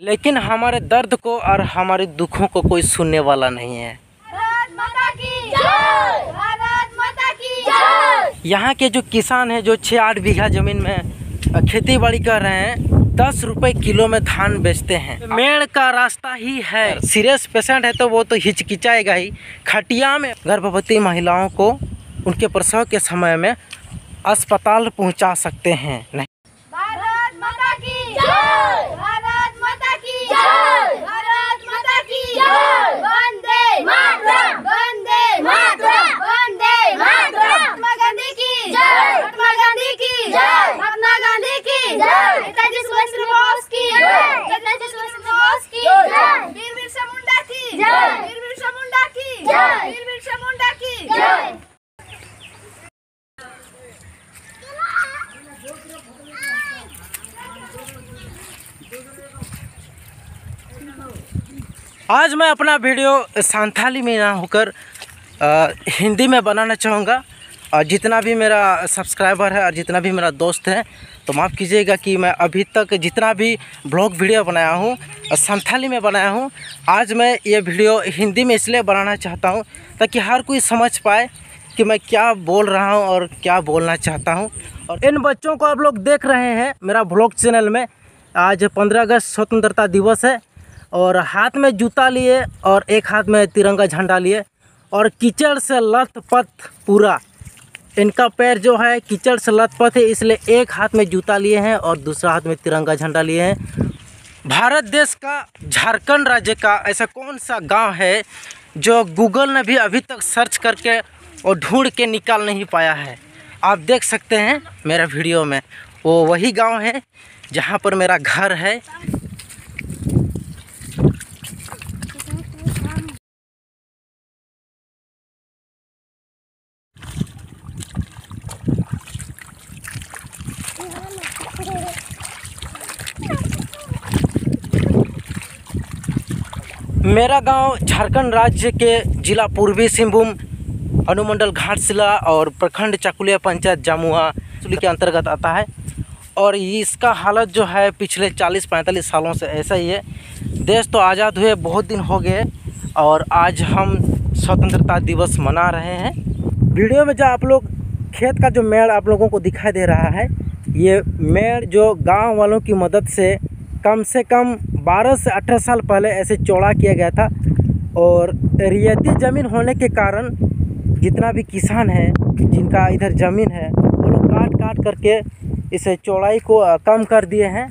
लेकिन हमारे दर्द को और हमारे दुखों को कोई सुनने वाला नहीं है। भारत माता की जय! भारत माता की जय! यहाँ के जो किसान हैं जो 6-8 बीघा ज़मीन में खेती बाड़ी कर रहे हैं, 10 रुपये किलो में धान बेचते हैं। मेड़ का रास्ता ही है। सीरियस पेशेंट है तो वो तो हिचकिचाएगा ही। खटिया में गर्भवती महिलाओं को उनके प्रसव के समय में अस्पताल पहुंचा सकते हैं। नहीं, भारत माता की जय! भारत माता की जय! भारत माता की जय! वंदे मातरम! वंदे मातरम! वंदे मातरम! महात्मा गांधी की जय! महात्मा गांधी की जय! महात्मा गांधी की जय! नेताजी सुभाष चंद्र बोस की जय! नेताजी सुभाष चंद्र बोस की जय! वीर बिरसा मुंडा की जय! वीर बिरसा मुंडा की जय! वीर बिरसा मुंडा की जय! आज मैं अपना वीडियो संथाली में ना होकर हिंदी में बनाना चाहूँगा। और जितना भी मेरा सब्सक्राइबर है और जितना भी मेरा दोस्त है तो माफ़ कीजिएगा कि मैं अभी तक जितना भी ब्लॉग वीडियो बनाया हूँ संथाली में बनाया हूँ। आज मैं ये वीडियो हिंदी में इसलिए बनाना चाहता हूँ ताकि हर कोई समझ पाए कि मैं क्या बोल रहा हूँ और क्या बोलना चाहता हूँ। और इन बच्चों को आप लोग देख रहे हैं मेरा ब्लॉग चैनल में। आज 15 अगस्त स्वतंत्रता दिवस है और हाथ में जूता लिए और एक हाथ में तिरंगा झंडा लिए और कीचड़ से लथपथ पूरा इनका पैर जो है कीचड़ से लथपथ है, इसलिए एक हाथ में जूता लिए हैं और दूसरा हाथ में तिरंगा झंडा लिए हैं। भारत देश का झारखंड राज्य का ऐसा कौन सा गांव है जो गूगल ने भी अभी तक सर्च करके और ढूंढ के निकाल नहीं पाया है? आप देख सकते हैं मेरा वीडियो में, वो वही गांव है जहां पर मेरा घर है। मेरा गांव झारखंड राज्य के जिला पूर्वी सिंहभूम, अनुमंडल घाटशिला और प्रखंड चाकुलिया, पंचायत जामुआ के अंतर्गत आता है। और इसका हालत जो है पिछले 40-45 सालों से ऐसा ही है। देश तो आज़ाद हुए बहुत दिन हो गए और आज हम स्वतंत्रता दिवस मना रहे हैं। वीडियो में जो आप लोग खेत का जो मेड़ आप लोगों को दिखाई दे रहा है, ये मेड़ जो गांव वालों की मदद से कम 12 से 18 साल पहले ऐसे चौड़ा किया गया था। और रियायती ज़मीन होने के कारण जितना भी किसान है जिनका इधर ज़मीन है वो लोग काट करके इस चौड़ाई को कम कर दिए हैं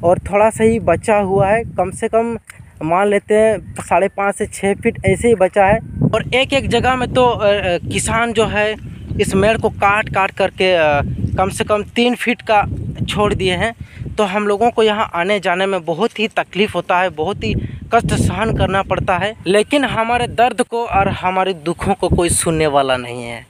और थोड़ा सा ही बचा हुआ है। कम से कम मान लेते हैं 5.5 से 6 फीट ऐसे ही बचा है। और एक जगह में तो किसान जो है इस मेड़ को काट करके कम से कम 3 फीट का छोड़ दिए हैं। तो हम लोगों को यहाँ आने जाने में बहुत ही तकलीफ़ होता है, बहुत ही कष्ट सहन करना पड़ता है। लेकिन हमारे दर्द को और हमारे दुखों को कोई सुनने वाला नहीं है।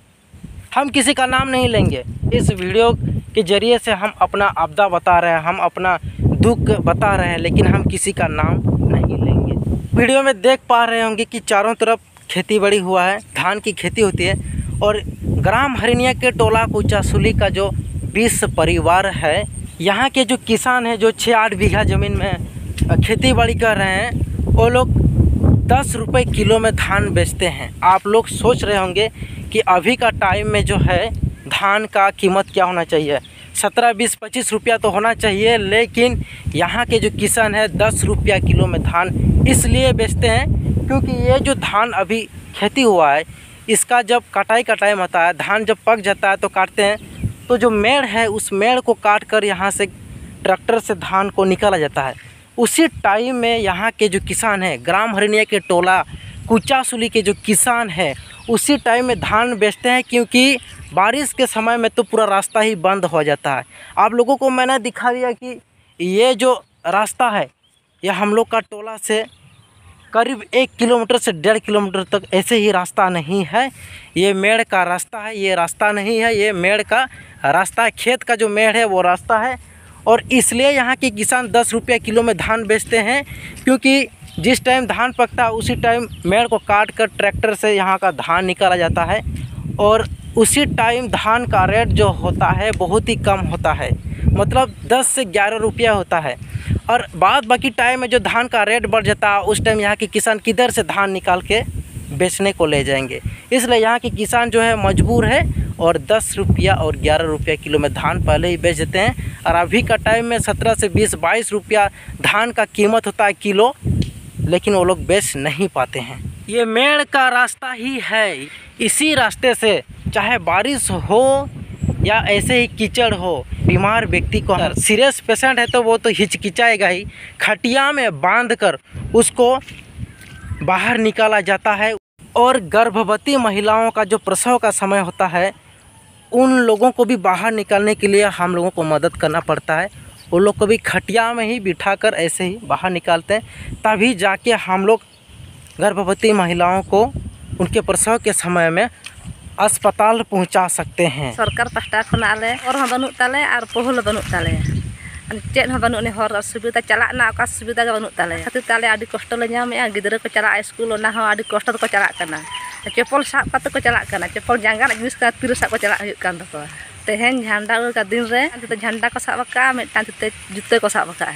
हम किसी का नाम नहीं लेंगे। इस वीडियो के ज़रिए से हम अपना आपदा बता रहे हैं, हम अपना दुख बता रहे हैं, लेकिन हम किसी का नाम नहीं लेंगे। वीडियो में देख पा रहे होंगे कि चारों तरफ खेती बड़ी हुआ है, धान की खेती होती है। और ग्राम हरिनिया के टोला कुचासुली का जो 20 परिवार है, यहाँ के जो किसान हैं जो 6-8 बीघा ज़मीन में खेती बाड़ी कर रहे हैं, वो लोग 10 रुपये किलो में धान बेचते हैं। आप लोग सोच रहे होंगे कि अभी का टाइम में जो है धान का कीमत क्या होना चाहिए, 17, 20, 25 रुपया तो होना चाहिए। लेकिन यहाँ के जो किसान है 10 रुपया किलो में धान इसलिए बेचते हैं क्योंकि ये जो धान अभी खेती हुआ है इसका जब कटाई का टाइम आता है, धान जब पक जाता है तो काटते हैं, तो जो मेड़ है उस मेड़ को काट कर यहाँ से ट्रैक्टर से धान को निकाला जाता है। उसी टाइम में यहाँ के जो किसान हैं, ग्राम हरिनिया के टोला कुचासुली के जो किसान हैं, उसी टाइम में धान बेचते हैं क्योंकि बारिश के समय में तो पूरा रास्ता ही बंद हो जाता है। आप लोगों को मैंने दिखा दिया कि ये जो रास्ता है यह हम लोग का टोला से करीब 1 किलोमीटर से 1.5 किलोमीटर तक ऐसे ही रास्ता नहीं है। ये मेड़ का रास्ता है, ये रास्ता नहीं है, ये मेड़ का रास्ता है। खेत का जो मेड़ है वो रास्ता है। और इसलिए यहाँ के किसान 10 रुपये किलो में धान बेचते हैं क्योंकि जिस टाइम धान पकता है उसी टाइम मेड़ को काट कर ट्रैक्टर से यहाँ का धान निकाला जाता है। और उसी टाइम धान का रेट जो होता है बहुत ही कम होता है, मतलब 10 से 11 रुपया होता है। और बाद बाकी टाइम में जो धान का रेट बढ़ जाता है उस टाइम यहाँ के किसान किधर से धान निकाल के बेचने को ले जाएंगे। इसलिए यहाँ के किसान जो है मजबूर है और 10 रुपया और 11 रुपया किलो में धान पहले ही बेच देते हैं। और अभी का टाइम में 17 से 20-22 रुपया धान का कीमत होता है किलो, लेकिन वो लोग बेच नहीं पाते हैं। ये मेड़ का रास्ता ही है, इसी रास्ते से चाहे बारिश हो या ऐसे ही कीचड़ हो, बीमार व्यक्ति को, सीरियस पेशेंट है तो वो तो हिचकिचाएगा ही, खटिया में बांधकर उसको बाहर निकाला जाता है। और गर्भवती महिलाओं का जो प्रसव का समय होता है उन लोगों को भी बाहर निकालने के लिए हम लोगों को मदद करना पड़ता है। वो लोग को भी खटिया में ही बिठाकर ऐसे ही बाहर निकालते हैं, तभी जाके हम लोग गर्भवती महिलाओं को उनके प्रसव के समय में अस्पताल पहुंचा सकते हैं। सरकार पास्टा खनाले और हम बनू ताले और पहुल बनू ताले चेत हम बनू ने हर सुविधा चलाना का सुविधा के बनू ताले खातिर ताले आदि कष्ट ले नामे गिदरा को चला स्कूल ना हो आदि कष्ट को चला करना चप्पल साब काते को चला करना चप्पल जांगा जिनिस का तिर साब को चला हुई कान तको तेहेन झंडा का दिन रे तो झंडा को साब का मेटान ते जुते को साब का।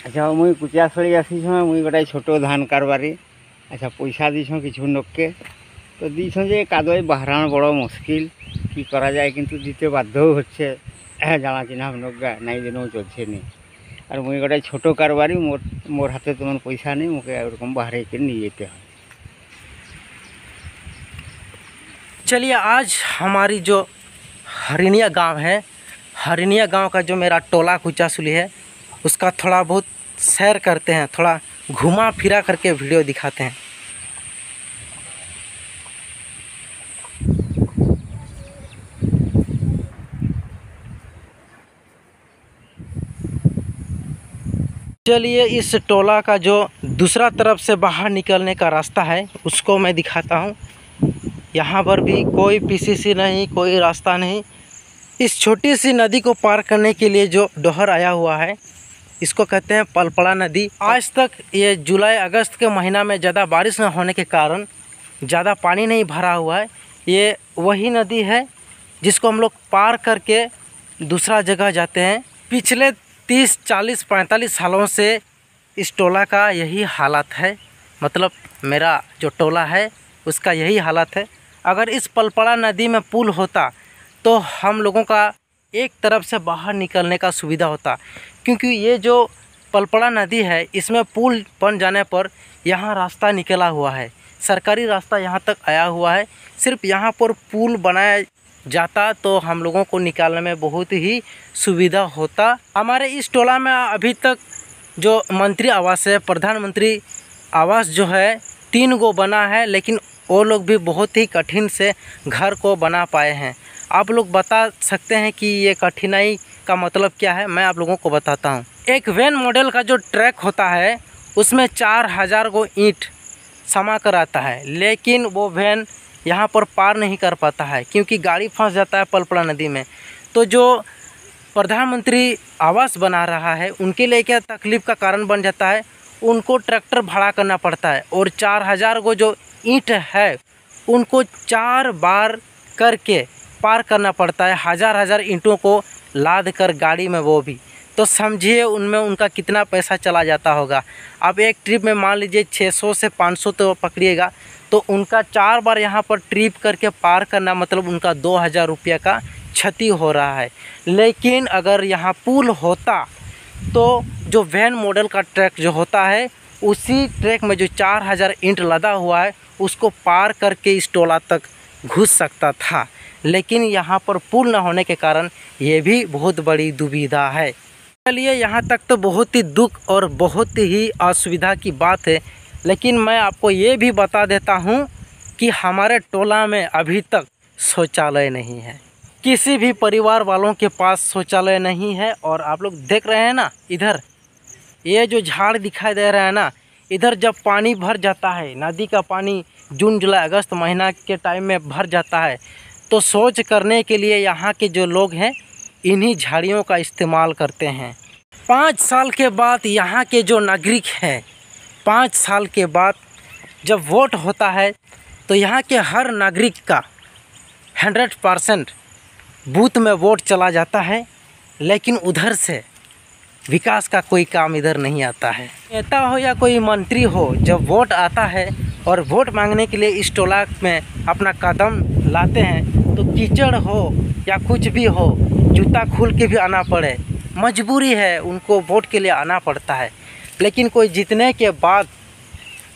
अच्छा मुई कुचियासड़ी आसी छो मुई गोटाई छोटो धान कारबारी। अच्छा पैसा दी छो किछु लोक के तो दी छो जे कादोई बहरान बड़ मुश्किल कि करा जाए किंतु दीते बाध्य होच्छे जाना चिन्हा हम लोग नाई दिनों चलछे नहीं। और मुई गोटाई छोटो कारबारी मोर हाथे तेमन पैसा नहीं मोके एरकम बाहरे के नहीं जेते हैं। चलिए आज हमारी जो हरिनिया गांव है, हरिनिया गांव का जो मेरा टोला कुचासुली है उसका थोड़ा बहुत सैर करते हैं, थोड़ा घुमा फिरा करके वीडियो दिखाते हैं। चलिए इस टोला का जो दूसरा तरफ से बाहर निकलने का रास्ता है उसको मैं दिखाता हूँ। यहाँ पर भी कोई पीसीसी नहीं, कोई रास्ता नहीं। इस छोटी सी नदी को पार करने के लिए जो डोहर आया हुआ है इसको कहते हैं पलपड़ा नदी। आज तक ये जुलाई अगस्त के महीना में ज़्यादा बारिश न होने के कारण ज़्यादा पानी नहीं भरा हुआ है। ये वही नदी है जिसको हम लोग पार करके दूसरा जगह जाते हैं। पिछले 30, 40, 45 सालों से इस टोला का यही हालत है, मतलब मेरा जो टोला है उसका यही हालत है। अगर इस पलपड़ा नदी में पुल होता तो हम लोगों का एक तरफ से बाहर निकलने का सुविधा होता, क्योंकि ये जो पलपड़ा नदी है इसमें पुल बन जाने पर यहाँ रास्ता निकला हुआ है, सरकारी रास्ता यहाँ तक आया हुआ है। सिर्फ यहाँ पर पुल बनाया जाता तो हम लोगों को निकालने में बहुत ही सुविधा होता। हमारे इस टोला में अभी तक जो मंत्री आवास है, प्रधानमंत्री आवास जो है 3 गो बना है, लेकिन वो लोग भी बहुत ही कठिन से घर को बना पाए हैं। आप लोग बता सकते हैं कि ये कठिनाई का मतलब क्या है? मैं आप लोगों को बताता हूँ। एक वैन मॉडल का जो ट्रैक होता है उसमें 4000 को ईंट समा कर आता है, लेकिन वो वैन यहाँ पर पार नहीं कर पाता है क्योंकि गाड़ी फंस जाता है पलपड़ा नदी में। तो जो प्रधानमंत्री आवास बना रहा है उनके लिए क्या तकलीफ़ का कारण बन जाता है, उनको ट्रैक्टर भाड़ा करना पड़ता है और 4000 को जो ईंट है उनको 4 बार करके पार करना पड़ता है, हज़ार ईंटों को लाद कर गाड़ी में, वो भी तो समझिए उनमें उनका कितना पैसा चला जाता होगा। अब एक ट्रिप में मान लीजिए 600 से 500 तो पकड़िएगा, तो उनका 4 बार यहाँ पर ट्रिप करके पार करना मतलब उनका 2000 रुपये का क्षति हो रहा है। लेकिन अगर यहाँ पुल होता तो जो वैन मॉडल का ट्रैक जो होता है उसी ट्रैक में जो 4000 ईंट लदा हुआ है उसको पार करके इस टोला तक घुस सकता था, लेकिन यहाँ पर पुल न होने के कारण ये भी बहुत बड़ी दुविधा है। चलिए यहाँ तक तो बहुत ही दुख और बहुत ही असुविधा की बात है, लेकिन मैं आपको ये भी बता देता हूँ कि हमारे टोला में अभी तक शौचालय नहीं है। किसी भी परिवार वालों के पास शौचालय नहीं है। और आप लोग देख रहे हैं ना, इधर ये जो झाड़ दिखाई दे रहा है ना, इधर जब पानी भर जाता है, नदी का पानी जून जुलाई अगस्त महीना के टाइम में भर जाता है, तो शौच करने के लिए यहाँ के जो लोग हैं इन्हीं झाड़ियों का इस्तेमाल करते हैं। 5 साल के बाद यहाँ के जो नागरिक हैं, 5 साल के बाद जब वोट होता है तो यहाँ के हर नागरिक का 100% बूथ में वोट चला जाता है, लेकिन उधर से विकास का कोई काम इधर नहीं आता है। नेता हो या कोई मंत्री हो, जब वोट आता है और वोट मांगने के लिए इस टोला में अपना कदम लाते हैं तो कीचड़ हो या कुछ भी हो, जूता खोल के भी आना पड़े, मजबूरी है, उनको वोट के लिए आना पड़ता है। लेकिन कोई जीतने के बाद,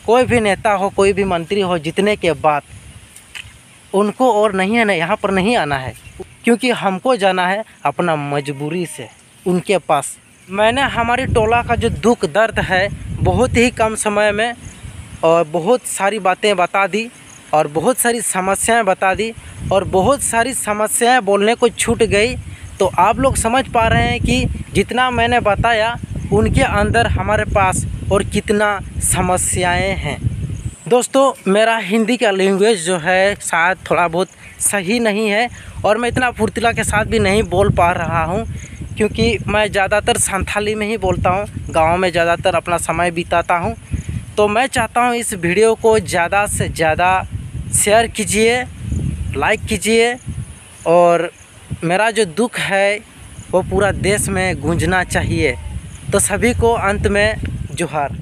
कोई भी नेता हो, कोई भी मंत्री हो, जीतने के बाद उनको और नहीं है ना, यहाँ पर नहीं आना है, क्योंकि हमको जाना है अपना मजबूरी से उनके पास। मैंने हमारी टोला का जो दुख दर्द है बहुत ही कम समय में और बहुत सारी बातें बता दी और बहुत सारी समस्याएं बता दी और बहुत सारी समस्याएं बोलने को छूट गई। तो आप लोग समझ पा रहे हैं कि जितना मैंने बताया उनके अंदर हमारे पास और कितना समस्याएं हैं। दोस्तों, मेरा हिंदी का लैंग्वेज जो है शायद थोड़ा बहुत सही नहीं है और मैं इतना फुर्तीला के साथ भी नहीं बोल पा रहा हूँ, क्योंकि मैं ज़्यादातर संथाली में ही बोलता हूँ, गांव में ज़्यादातर अपना समय बिताता हूँ। तो मैं चाहता हूँ इस वीडियो को ज़्यादा से ज़्यादा शेयर कीजिए, लाइक कीजिए और मेरा जो दुख है वो पूरा देश में गूंजना चाहिए। तो सभी को अंत में जोहार।